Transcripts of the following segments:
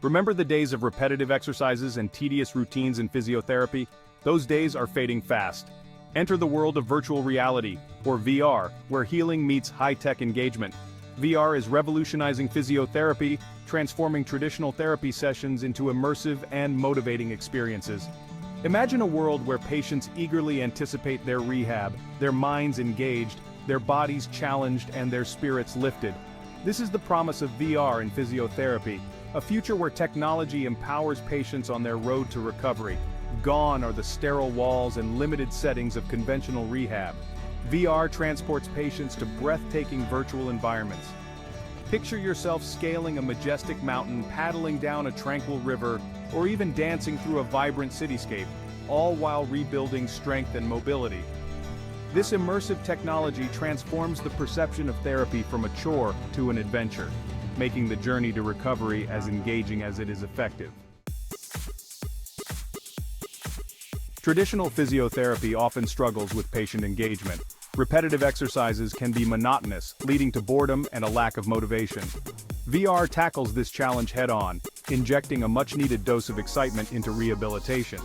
Remember the days of repetitive exercises and tedious routines in physiotherapy? Those days are fading fast. Enter the world of virtual reality, or VR, where healing meets high-tech engagement. VR is revolutionizing physiotherapy, transforming traditional therapy sessions into immersive and motivating experiences. Imagine a world where patients eagerly anticipate their rehab, their minds engaged, their bodies challenged, and their spirits lifted. This is the promise of VR in physiotherapy, a future where technology empowers patients on their road to recovery. Gone are the sterile walls and limited settings of conventional rehab. VR transports patients to breathtaking virtual environments. Picture yourself scaling a majestic mountain, paddling down a tranquil river, or even dancing through a vibrant cityscape, all while rebuilding strength and mobility. This immersive technology transforms the perception of therapy from a chore to an adventure, making the journey to recovery as engaging as it is effective. Traditional physiotherapy often struggles with patient engagement. Repetitive exercises can be monotonous, leading to boredom and a lack of motivation. VR tackles this challenge head-on, injecting a much-needed dose of excitement into rehabilitation.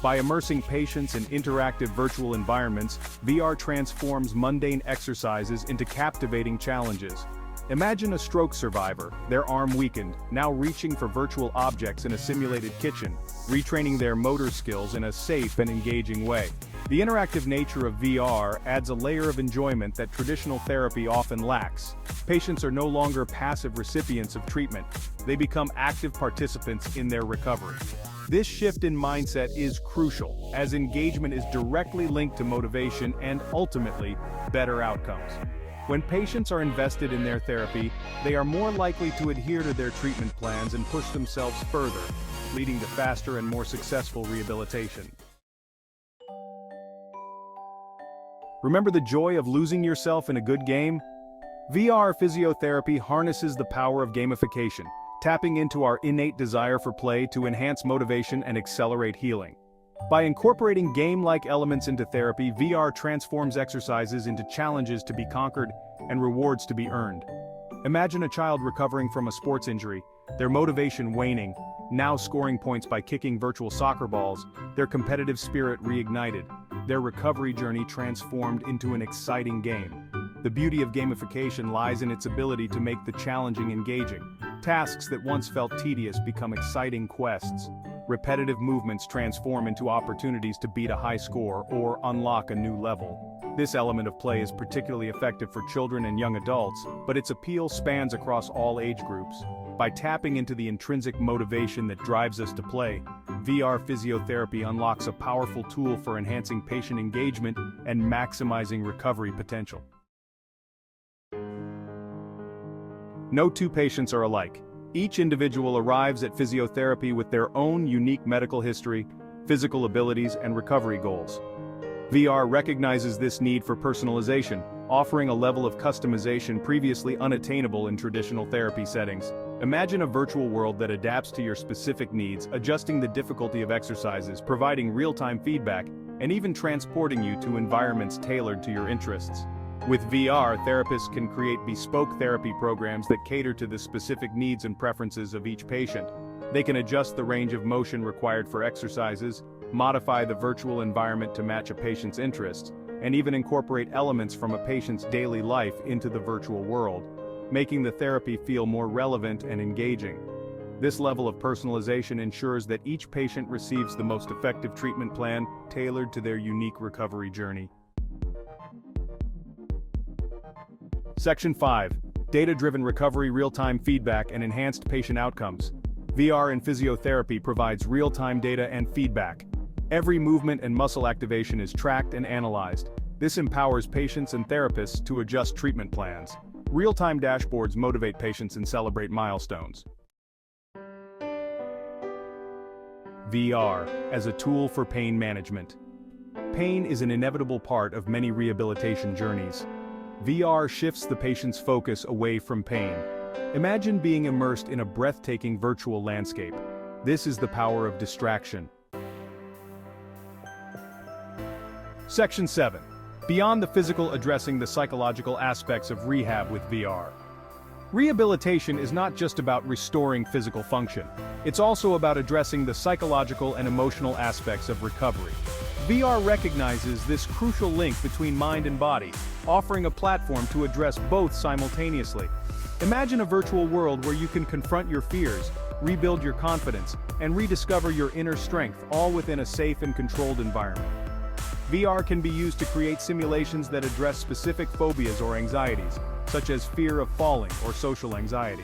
By immersing patients in interactive virtual environments, VR transforms mundane exercises into captivating challenges. Imagine a stroke survivor, their arm weakened, now reaching for virtual objects in a simulated kitchen, retraining their motor skills in a safe and engaging way. The interactive nature of VR adds a layer of enjoyment that traditional therapy often lacks. Patients are no longer passive recipients of treatment, they become active participants in their recovery. This shift in mindset is crucial, as engagement is directly linked to motivation and, ultimately, better outcomes. When patients are invested in their therapy, they are more likely to adhere to their treatment plans and push themselves further, leading to faster and more successful rehabilitation. Remember the joy of losing yourself in a good game? VR physiotherapy harnesses the power of gamification, tapping into our innate desire for play to enhance motivation and accelerate healing. By incorporating game-like elements into therapy, VR transforms exercises into challenges to be conquered and rewards to be earned. Imagine a child recovering from a sports injury, their motivation waning, now scoring points by kicking virtual soccer balls, their competitive spirit reignited, their recovery journey transformed into an exciting game. The beauty of gamification lies in its ability to make the challenging engaging. Tasks that once felt tedious become exciting quests. Repetitive movements transform into opportunities to beat a high score or unlock a new level. This element of play is particularly effective for children and young adults, but its appeal spans across all age groups. By tapping into the intrinsic motivation that drives us to play, VR physiotherapy unlocks a powerful tool for enhancing patient engagement and maximizing recovery potential. No two patients are alike. Each individual arrives at physiotherapy with their own unique medical history, physical abilities, and recovery goals. VR recognizes this need for personalization, offering a level of customization previously unattainable in traditional therapy settings. Imagine a virtual world that adapts to your specific needs, adjusting the difficulty of exercises, providing real-time feedback, and even transporting you to environments tailored to your interests. With VR, therapists can create bespoke therapy programs that cater to the specific needs and preferences of each patient. They can adjust the range of motion required for exercises, modify the virtual environment to match a patient's interests, and even incorporate elements from a patient's daily life into the virtual world, making the therapy feel more relevant and engaging. This level of personalization ensures that each patient receives the most effective treatment plan tailored to their unique recovery journey. Section 5. Data-driven recovery, real-time feedback, and enhanced patient outcomes. VR in physiotherapy provides real-time data and feedback. Every movement and muscle activation is tracked and analyzed. This empowers patients and therapists to adjust treatment plans. Real-time dashboards motivate patients and celebrate milestones. VR as a tool for pain management. Pain is an inevitable part of many rehabilitation journeys. VR shifts the patient's focus away from pain. Imagine being immersed in a breathtaking virtual landscape. This is the power of distraction. Section 7. Beyond the physical, addressing the psychological aspects of rehab with VR. Rehabilitation is not just about restoring physical function. It's also about addressing the psychological and emotional aspects of recovery. VR recognizes this crucial link between mind and body, offering a platform to address both simultaneously. Imagine a virtual world where you can confront your fears, rebuild your confidence, and rediscover your inner strength, all within a safe and controlled environment. VR can be used to create simulations that address specific phobias or anxieties, such as fear of falling or social anxiety.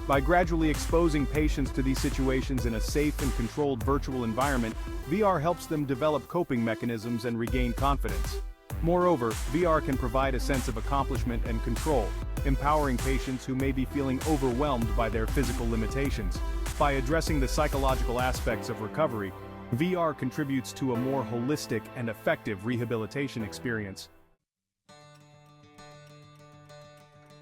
By gradually exposing patients to these situations in a safe and controlled virtual environment, VR helps them develop coping mechanisms and regain confidence. Moreover, VR can provide a sense of accomplishment and control, empowering patients who may be feeling overwhelmed by their physical limitations. By addressing the psychological aspects of recovery, VR contributes to a more holistic and effective rehabilitation experience.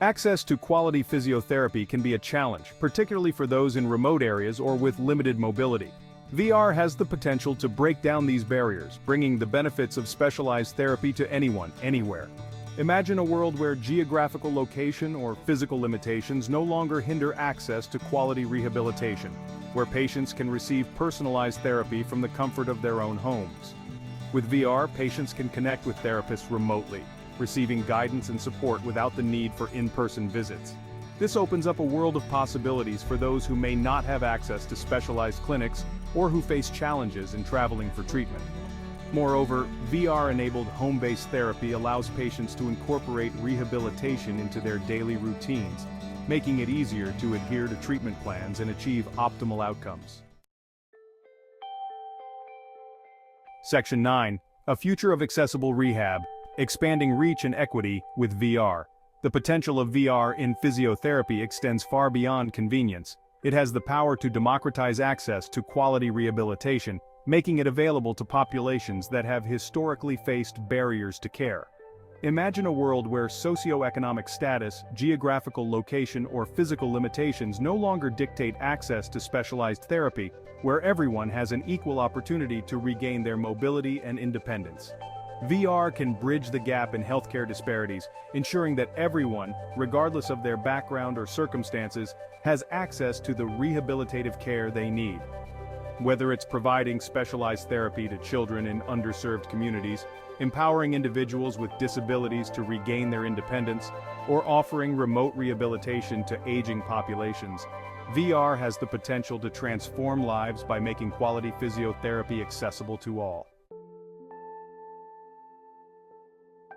Access to quality physiotherapy can be a challenge, particularly for those in remote areas or with limited mobility. VR has the potential to break down these barriers, bringing the benefits of specialized therapy to anyone, anywhere. Imagine a world where geographical location or physical limitations no longer hinder access to quality rehabilitation, where patients can receive personalized therapy from the comfort of their own homes. With VR, patients can connect with therapists remotely, receiving guidance and support without the need for in-person visits. This opens up a world of possibilities for those who may not have access to specialized clinics or who face challenges in traveling for treatment. Moreover, VR-enabled home-based therapy allows patients to incorporate rehabilitation into their daily routines, making it easier to adhere to treatment plans and achieve optimal outcomes. Section 9. A future of accessible rehab, expanding reach and equity with VR. The potential of VR in physiotherapy extends far beyond convenience. It has the power to democratize access to quality rehabilitation, making it available to populations that have historically faced barriers to care. Imagine a world where socioeconomic status, geographical location, or physical limitations no longer dictate access to specialized therapy, where everyone has an equal opportunity to regain their mobility and independence. VR can bridge the gap in healthcare disparities, ensuring that everyone, regardless of their background or circumstances, has access to the rehabilitative care they need. Whether it's providing specialized therapy to children in underserved communities, empowering individuals with disabilities to regain their independence, or offering remote rehabilitation to aging populations, VR has the potential to transform lives by making quality physiotherapy accessible to all.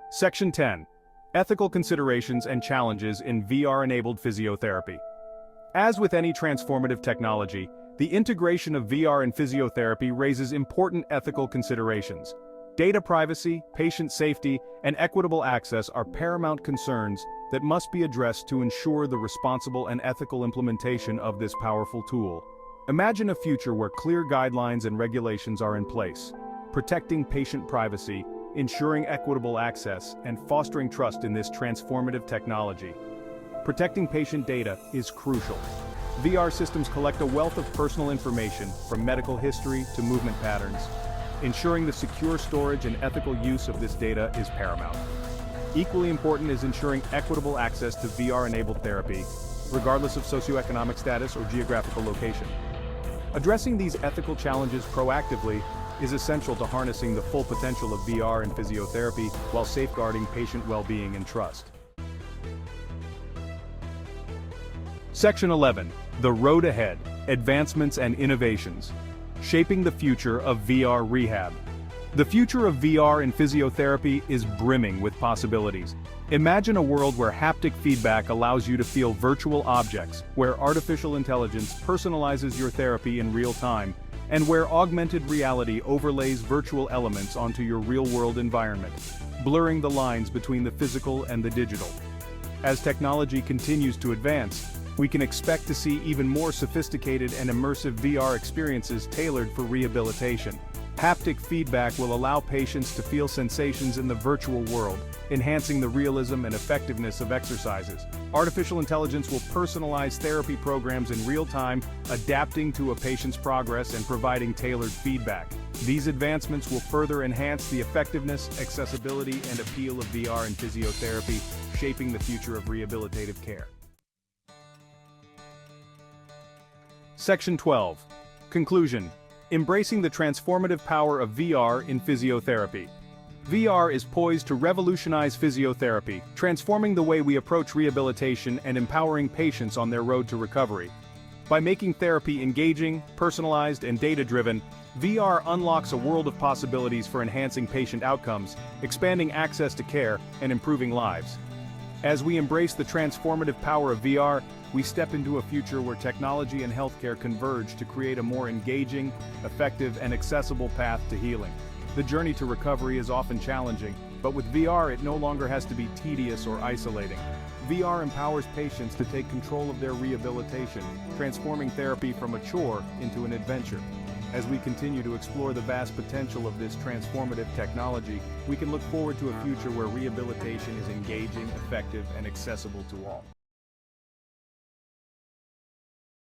Section 10. Ethical considerations and challenges in VR-enabled physiotherapy. As with any transformative technology, the integration of VR in physiotherapy raises important ethical considerations. Data privacy, patient safety, and equitable access are paramount concerns that must be addressed to ensure the responsible and ethical implementation of this powerful tool. Imagine a future where clear guidelines and regulations are in place, protecting patient privacy, ensuring equitable access, and fostering trust in this transformative technology. Protecting patient data is crucial. VR systems collect a wealth of personal information, from medical history to movement patterns. Ensuring the secure storage and ethical use of this data is paramount. Equally important is ensuring equitable access to VR-enabled therapy, regardless of socioeconomic status or geographical location. Addressing these ethical challenges proactively is essential to harnessing the full potential of VR in physiotherapy while safeguarding patient well-being and trust. Section 11. The Road Ahead, Advancements and Innovations. Shaping the future of VR rehab. The future of VR in physiotherapy is brimming with possibilities. Imagine a world where haptic feedback allows you to feel virtual objects, where artificial intelligence personalizes your therapy in real time, and where augmented reality overlays virtual elements onto your real-world environment, blurring the lines between the physical and the digital. As technology continues to advance, we can expect to see even more sophisticated and immersive VR experiences tailored for rehabilitation. Haptic feedback will allow patients to feel sensations in the virtual world, enhancing the realism and effectiveness of exercises. Artificial intelligence will personalize therapy programs in real time, adapting to a patient's progress and providing tailored feedback. These advancements will further enhance the effectiveness, accessibility, and appeal of VR in physiotherapy, shaping the future of rehabilitative care. Section 12. Conclusion. Embracing the transformative power of VR in physiotherapy. VR is poised to revolutionize physiotherapy, transforming the way we approach rehabilitation and empowering patients on their road to recovery. By making therapy engaging, personalized, and data-driven, VR unlocks a world of possibilities for enhancing patient outcomes, expanding access to care, and improving lives. As we embrace the transformative power of VR, we step into a future where technology and healthcare converge to create a more engaging, effective, and accessible path to healing. The journey to recovery is often challenging, but with VR it no longer has to be tedious or isolating. VR empowers patients to take control of their rehabilitation, transforming therapy from a chore into an adventure. As we continue to explore the vast potential of this transformative technology, we can look forward to a future where rehabilitation is engaging, effective, and accessible to all.